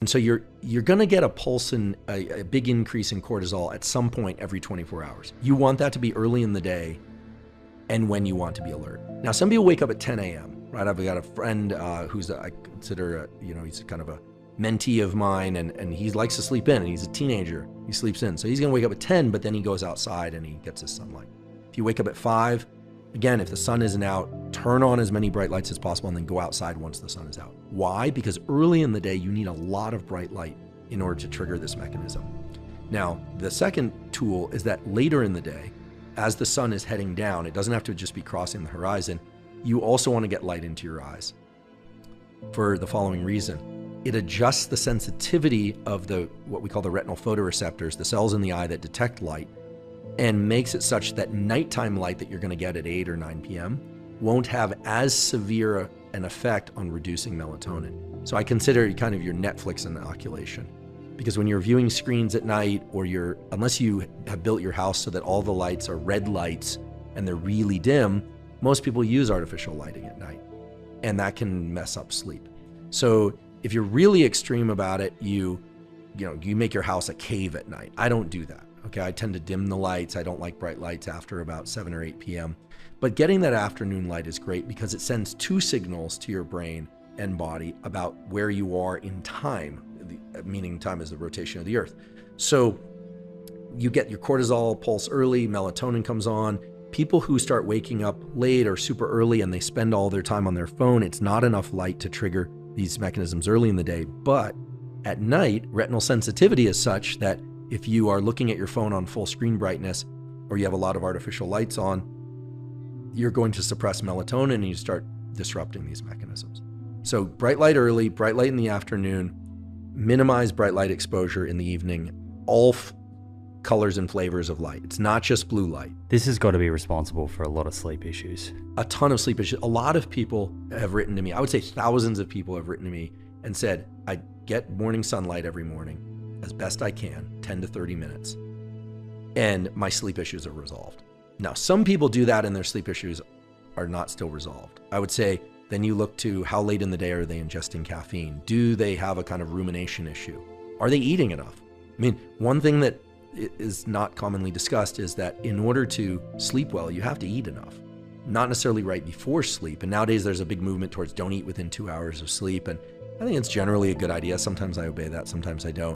And so you're going to get a pulse and a big increase in cortisol at some point every 24 hours. You want that to be early in the day and when you want to be alert. Now, some people wake up at 10 a.m., right? I've got a friend who's, I consider, he's kind of a mentee of mine, and he likes to sleep in, and he's a teenager. He sleeps in. So he's going to wake up at 10, but then he goes outside and he gets his sunlight. If you wake up at 5, again, if the sun isn't out, turn on as many bright lights as possible and then go outside once the sun is out. Why? Because early in the day, you need a lot of bright light in order to trigger this mechanism. Now, the second tool is that later in the day, as the sun is heading down, it doesn't have to just be crossing the horizon, you also want to get light into your eyes for the following reason. It adjusts the sensitivity of what we call the retinal photoreceptors, the cells in the eye that detect light, and makes it such that nighttime light that you're going to get at 8 or 9 p.m. won't have as severe an effect on reducing melatonin. So I consider it kind of your Netflix inoculation. Because when you're viewing screens at night, or unless you have built your house so that all the lights are red lights and they're really dim, most people use artificial lighting at night, and that can mess up sleep. So if you're really extreme about it, you make your house a cave at night. I don't do that. Okay, I tend to dim the lights. I don't like bright lights after about 7 or 8 p.m. But getting that afternoon light is great because it sends 2 signals to your brain and body about where you are in time, meaning time is the rotation of the earth. So you get your cortisol pulse early, melatonin comes on. People who start waking up late or super early and they spend all their time on their phone, it's not enough light to trigger these mechanisms early in the day. But at night, retinal sensitivity is such that if you are looking at your phone on full screen brightness, or you have a lot of artificial lights on, you're going to suppress melatonin and you start disrupting these mechanisms. So bright light early, bright light in the afternoon, minimize bright light exposure in the evening, all colors and flavors of light. It's not just blue light. This has got to be responsible for a lot of sleep issues. A ton of sleep issues. A lot of people have written to me. I would say thousands of people have written to me and said, I get morning sunlight every morning as best I can, 10 to 30 minutes, and my sleep issues are resolved. Now, some people do that and their sleep issues are not still resolved. I would say then you look to how late in the day are they ingesting caffeine? Do they have a kind of rumination issue? Are they eating enough? I mean, one thing that is not commonly discussed is that in order to sleep well, you have to eat enough. Not necessarily right before sleep. And nowadays there's a big movement towards don't eat within 2 hours of sleep. And I think it's generally a good idea. Sometimes I obey that, sometimes I don't.